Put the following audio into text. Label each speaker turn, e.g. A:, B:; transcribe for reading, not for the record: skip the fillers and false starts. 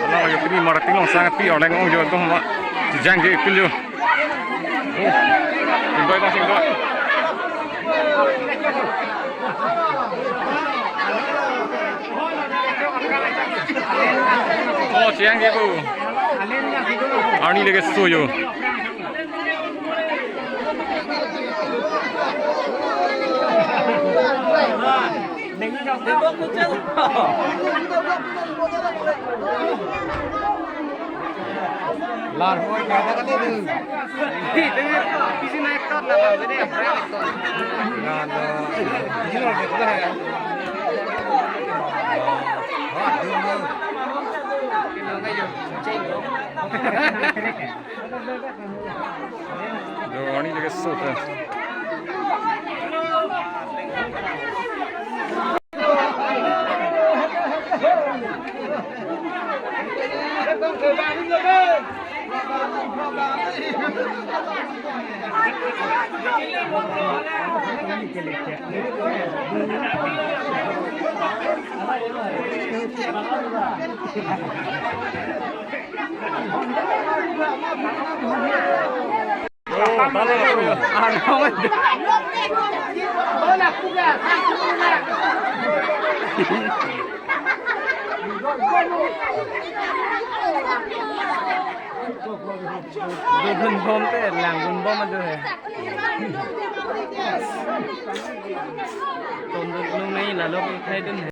A: Kalau yang ini marah tinggal sangat pi orang ngomong jual tu mak jang je ikut je. Tinggal masih tinggal. Oh jang je tu. Ani lagi suyo.
B: Lar hoy kaya ka dito.
C: Dito kasi na ito na ba gani brand ito.
B: Yan. Original dito na yan. Ah, dun mo.
C: Kino ngayon. Chengo.
A: Do ani lagi suyo.
C: Gun bom te lang gun bom ada hai. Tondok nung nahi lalok khai dun hai.